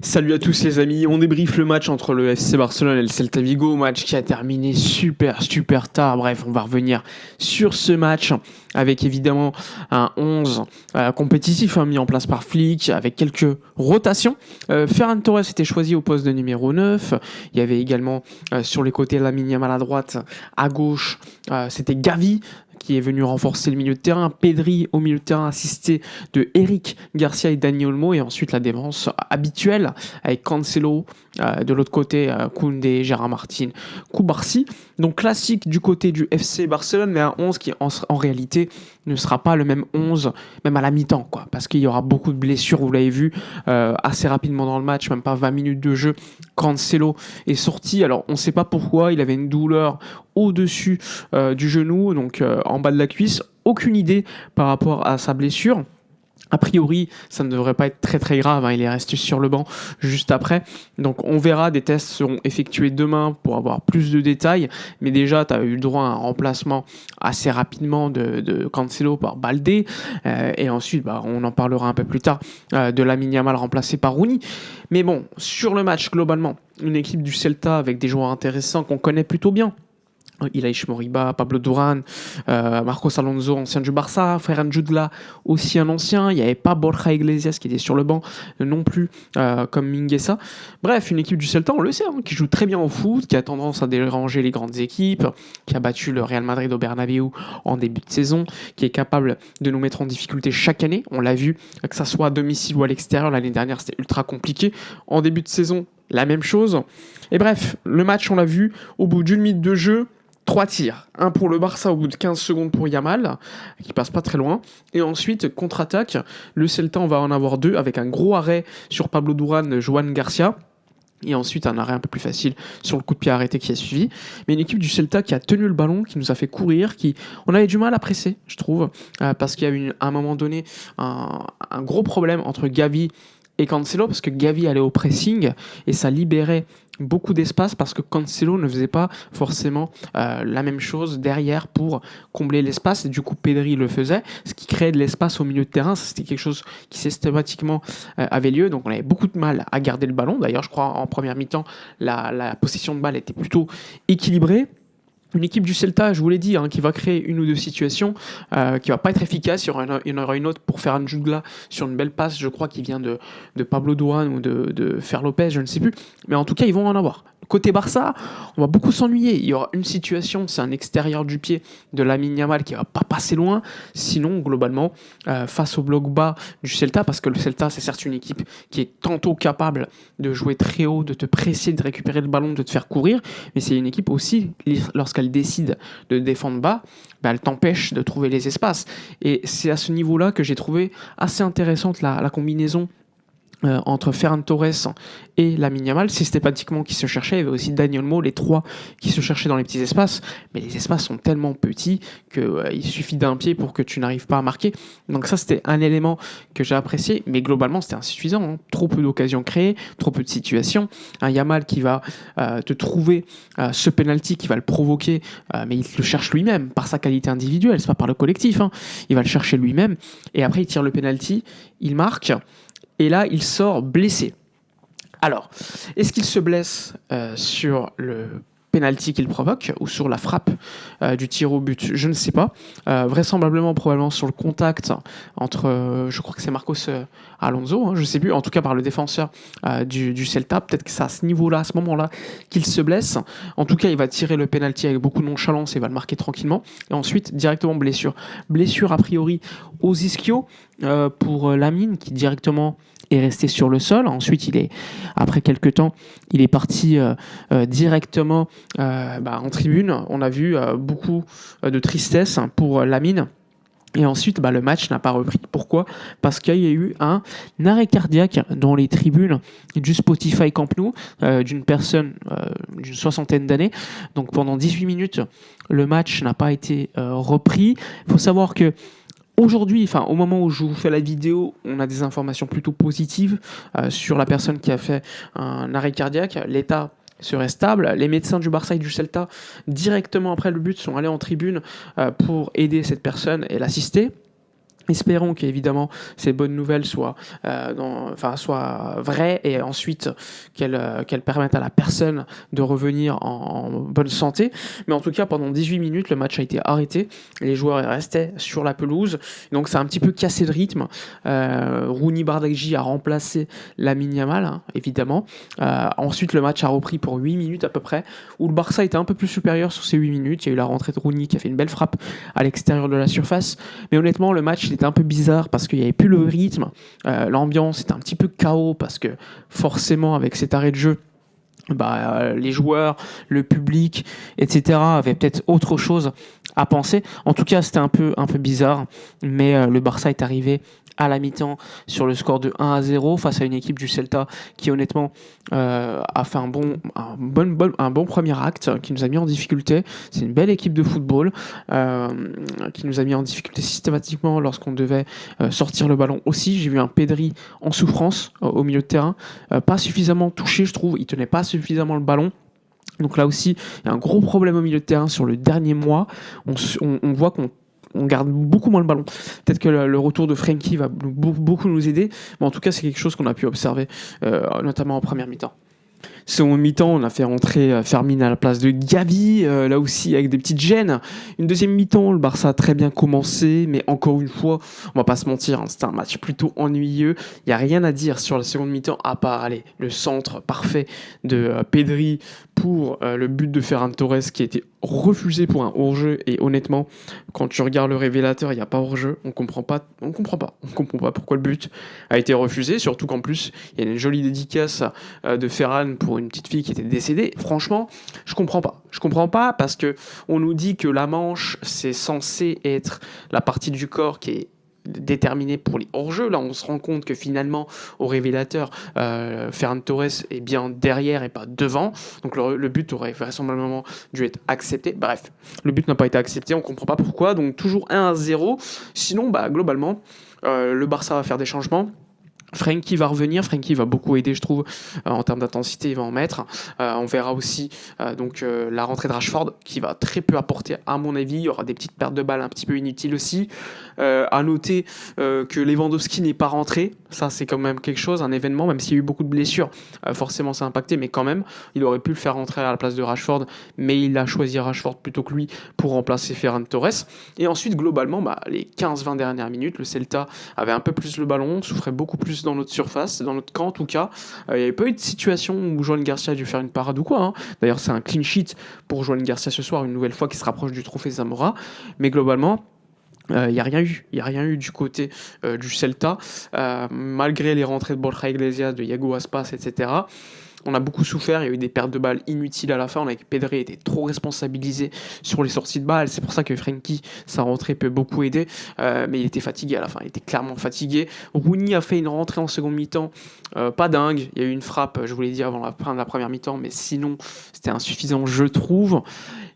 Salut à tous les amis, on débriefe le match entre le FC Barcelone et le Celta Vigo, match qui a terminé super tard. Bref, on va revenir sur ce match avec évidemment un 11 compétitif mis en place par Flick avec quelques rotations. Ferran Torres était choisi au poste de numéro 9. Il y avait également sur les côtés Lamine Yamal à droite, à gauche, c'était Gavi qui est venu renforcer le milieu de terrain, Pedri au milieu de terrain assisté de Eric Garcia et Dani Olmo, et ensuite la défense habituelle avec Cancelo, de l'autre côté Koundé, Gérard Martin, Koubarsi. Donc classique du côté du FC Barcelone, mais un 11 qui en réalité ne sera pas le même 11, même à la mi-temps, quoi, parce qu'il y aura beaucoup de blessures, vous l'avez vu, assez rapidement dans le match, même pas 20 minutes de jeu. Cancelo est sorti, alors on ne sait pas pourquoi, il avait une douleur au-dessus du genou, donc en bas de la cuisse, aucune idée par rapport à sa blessure. A priori, ça ne devrait pas être très grave, il est resté sur le banc juste après. Donc on verra, des tests seront effectués demain pour avoir plus de détails. Mais déjà, tu as eu le droit à un remplacement assez rapidement de Cancelo par Baldé. Et ensuite, on en parlera un peu plus tard, de Lamine Yamal remplacé par Rooney. Mais bon, sur le match, globalement, une équipe du Celta avec des joueurs intéressants qu'on connaît plutôt bien. Ilaix Moriba, Pablo Duran, Marcos Alonso, ancien du Barça, Ferran Jutgla, aussi un ancien. Il n'y avait pas Borja Iglesias qui était sur le banc non plus, comme Mingueza. Bref, une équipe du Celta, on le sait, qui joue très bien au foot, qui a tendance à déranger les grandes équipes, qui a battu le Real Madrid au Bernabéu en début de saison, qui est capable de nous mettre en difficulté chaque année. On l'a vu, que ça soit à domicile ou à l'extérieur. L'année dernière, c'était ultra compliqué. En début de saison, la même chose. Et bref, le match, on l'a vu, au bout d'une minute de jeu, 3 tirs. Un pour le Barça au bout de 15 secondes pour Yamal, qui passe pas très loin. Et ensuite, contre-attaque, le Celta, on va en avoir 2 avec un gros arrêt sur Pablo Duran, Joan Garcia. Et ensuite, un arrêt un peu plus facile sur le coup de pied arrêté qui a suivi. Mais une équipe du Celta qui a tenu le ballon, qui nous a fait courir, on avait du mal à presser, je trouve, parce qu'il y a eu à un moment donné un gros problème entre Gavi et Cancelo, parce que Gavi allait au pressing et ça libérait beaucoup d'espace parce que Cancelo ne faisait pas forcément la même chose derrière pour combler l'espace, et du coup Pedri le faisait, ce qui créait de l'espace au milieu de terrain. Ça, c'était quelque chose qui systématiquement avait lieu, donc on avait beaucoup de mal à garder le ballon. D'ailleurs, je crois en première mi-temps la possession de balle était plutôt équilibrée. Une équipe du Celta, je vous l'ai dit, qui va créer une ou deux situations, qui va pas être efficace. Il y en aura une autre pour faire un Jutgla sur une belle passe, je crois, qui vient de Pablo Duran ou de Fer Lopez, je ne sais plus. Mais en tout cas, ils vont en avoir. Côté Barça, on va beaucoup s'ennuyer. Il y aura une situation, c'est un extérieur du pied de Lamine Yamal qui va pas passer loin. Sinon, globalement, face au bloc bas du Celta, parce que le Celta, c'est certes une équipe qui est tantôt capable de jouer très haut, de te presser, de récupérer le ballon, de te faire courir, mais c'est une équipe aussi, lorsqu'elle décide de défendre bas, elle t'empêche de trouver les espaces. Et c'est à ce niveau-là que j'ai trouvé assez intéressante la combinaison entre Ferran Torres et Lamine Yamal, systématiquement qui se cherchaient. Il y avait aussi Dani Olmo, les trois qui se cherchaient dans les petits espaces, mais les espaces sont tellement petits qu'il suffit d'un pied pour que tu n'arrives pas à marquer. Donc ça, c'était un élément que j'ai apprécié, mais globalement, c'était insuffisant. Trop peu d'occasions créées, trop peu de situations. Un Yamal qui va te trouver ce penalty, qui va le provoquer, mais il le cherche lui-même, par sa qualité individuelle, c'est pas par le collectif. Il va le chercher lui-même, et après il tire le penalty, il marque, et là, il sort blessé. Alors, est-ce qu'il se blesse sur le penalty qu'il provoque ou sur la frappe du tir au but? Je ne sais pas. Vraisemblablement, probablement sur le contact entre, je crois que c'est Marcos Alonso, je ne sais plus, en tout cas par le défenseur du Celta. Peut-être que c'est à ce niveau-là, à ce moment-là, qu'il se blesse. En tout cas, il va tirer le penalty avec beaucoup de nonchalance et va le marquer tranquillement. Et ensuite, directement blessure. Blessure a priori aux ischios pour Lamine, qui directement est resté sur le sol. Ensuite, après quelques temps, il est parti directement en tribune. On a vu beaucoup de tristesse pour Lamine. Et ensuite, le match n'a pas repris. Pourquoi ? Parce qu'il y a eu un arrêt cardiaque dans les tribunes du Spotify Camp Nou d'une personne d'une soixantaine d'années. Donc pendant 18 minutes, le match n'a pas été repris. Il faut savoir que aujourd'hui, au moment où je vous fais la vidéo, on a des informations plutôt positives sur la personne qui a fait un arrêt cardiaque. L'état serait stable. Les médecins du Barça et du Celta, directement après le but, sont allés en tribune pour aider cette personne et l'assister. Espérons qu'évidemment ces bonnes nouvelles soient vraies et ensuite qu'elles permettent à la personne de revenir en bonne santé. Mais en tout cas, pendant 18 minutes, le match a été arrêté. Les joueurs restaient sur la pelouse. Donc ça a un petit peu cassé le rythme. Rooney Bardghji a remplacé Lamine Yamal, hein, évidemment. Ensuite, le match a repris pour 8 minutes à peu près, où le Barça était un peu plus supérieur sur ces 8 minutes. Il y a eu la rentrée de Rooney qui a fait une belle frappe à l'extérieur de la surface. Mais honnêtement, le match était un peu bizarre parce qu'il n'y avait plus le rythme. L'ambiance était un petit peu chaos parce que forcément, avec cet arrêt de jeu, les joueurs, le public, etc. avaient peut-être autre chose à penser. En tout cas, c'était un peu bizarre. Mais le Barça est arrivé à la mi-temps sur le score de 1-0 face à une équipe du Celta qui honnêtement a fait un bon premier acte, qui nous a mis en difficulté. C'est une belle équipe de football qui nous a mis en difficulté systématiquement lorsqu'on devait sortir le ballon aussi. J'ai vu un Pedri en souffrance au milieu de terrain, pas suffisamment touché je trouve, il tenait pas suffisamment le ballon. Donc là aussi, il y a un gros problème au milieu de terrain sur le dernier mois. On voit qu'on garde beaucoup moins le ballon. Peut-être que le retour de Frenkie va beaucoup nous aider, mais en tout cas, c'est quelque chose qu'on a pu observer, notamment en première mi-temps. Seconde mi-temps, on a fait rentrer Fermin à la place de Gavi, là aussi avec des petites gênes. Une deuxième mi-temps, le Barça a très bien commencé, mais encore une fois, on va pas se mentir, hein, c'était un match plutôt ennuyeux. Il n'y a rien à dire sur la seconde mi-temps, à part le centre parfait de Pedri pour le but de Ferran Torres qui a été refusé pour un hors-jeu. Et honnêtement, quand tu regardes le révélateur, il n'y a pas hors-jeu. On comprend pas pourquoi le but a été refusé, surtout qu'en plus, il y a une jolie dédicace de Ferran pour une petite fille qui était décédée. Franchement, je comprends pas. Je comprends pas parce que on nous dit que la manche, c'est censé être la partie du corps qui est déterminée pour les hors-jeux. Là, on se rend compte que finalement, au révélateur, Ferran Torres est bien derrière et pas devant. Donc le but aurait vraisemblablement dû être accepté. Bref, le but n'a pas été accepté, on comprend pas pourquoi. Donc toujours 1-0. Sinon, globalement, le Barça va faire des changements. Frenkie va revenir, Frenkie va beaucoup aider je trouve en termes d'intensité, il va en mettre. On verra aussi la rentrée de Rashford qui va très peu apporter à mon avis, il y aura des petites pertes de balles un petit peu inutiles aussi. À noter que Lewandowski n'est pas rentré, ça c'est quand même quelque chose, un événement, même s'il y a eu beaucoup de blessures, forcément ça a impacté, mais quand même, il aurait pu le faire rentrer à la place de Rashford, mais il a choisi Rashford plutôt que lui pour remplacer Ferran Torres. Et ensuite globalement, les 15-20 dernières minutes, le Celta avait un peu plus le ballon, souffrait beaucoup plus dans notre surface, dans notre camp en tout cas. Il n'y avait pas eu de situation où Joan Garcia a dû faire une parade ou quoi. D'ailleurs, c'est un clean sheet pour Joan Garcia ce soir, une nouvelle fois qui se rapproche du trophée Zamora. Mais globalement, il n'y a rien eu du côté du Celta, malgré les rentrées de Borja Iglesias, de Iago Aspas, etc. On a beaucoup souffert, il y a eu des pertes de balles inutiles à la fin, on a que Pedri était trop responsabilisé sur les sorties de balles, c'est pour ça que Frenkie, sa rentrée peut beaucoup aider, mais il était fatigué à la fin, il était clairement fatigué. Rooney a fait une rentrée en seconde mi-temps, pas dingue, il y a eu une frappe, je vous l'ai dit avant la fin de la première mi-temps, mais sinon c'était insuffisant je trouve.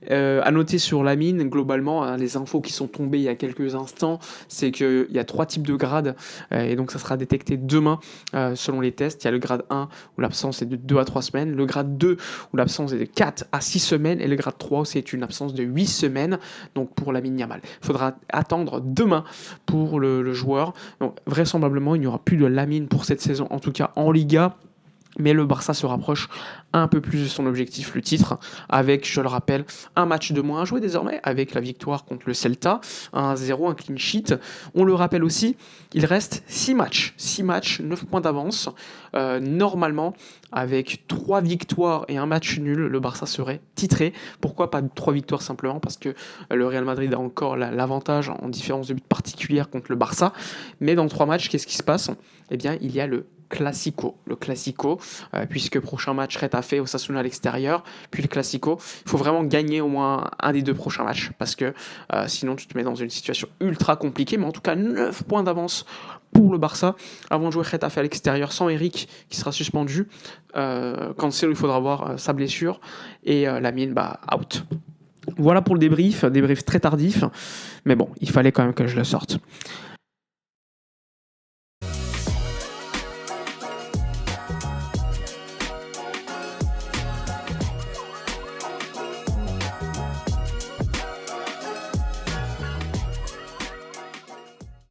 À noter sur Lamine, globalement, les infos qui sont tombées il y a quelques instants, c'est qu'il y a 3 types de grades, et donc ça sera détecté demain selon les tests. Il y a le grade 1 où l'absence est de 2 à 3 semaines, le grade 2 où l'absence est de 4 à 6 semaines, et le grade 3 où c'est une absence de 8 semaines, donc pour Lamine Yamal. Il faudra attendre demain pour le joueur. Donc vraisemblablement, il n'y aura plus de Lamine pour cette saison, en tout cas en Liga. Mais le Barça se rapproche un peu plus de son objectif, le titre, avec, je le rappelle, un match de moins à jouer désormais, avec la victoire contre le Celta, 1-0, un clean sheet. On le rappelle aussi, il reste 6 matchs, 9 points d'avance. Normalement, avec 3 victoires et un match nul, le Barça serait titré. Pourquoi pas 3 victoires simplement? Parce que le Real Madrid a encore l'avantage en différence de but particulière contre le Barça. Mais dans 3 matchs, qu'est-ce qui se passe? Eh bien, il y a le Classico, puisque prochain match Retafe Osasuna à l'extérieur, puis le Classico. Il faut vraiment gagner au moins un des 2 prochains matchs, parce que sinon tu te mets dans une situation ultra compliquée, mais en tout cas 9 points d'avance pour le Barça, avant de jouer Retafe à l'extérieur sans Eric, qui sera suspendu. Cancelo, il faudra voir sa blessure, et Lamine, out. Voilà pour le débrief très tardif, mais bon, il fallait quand même que je le sorte.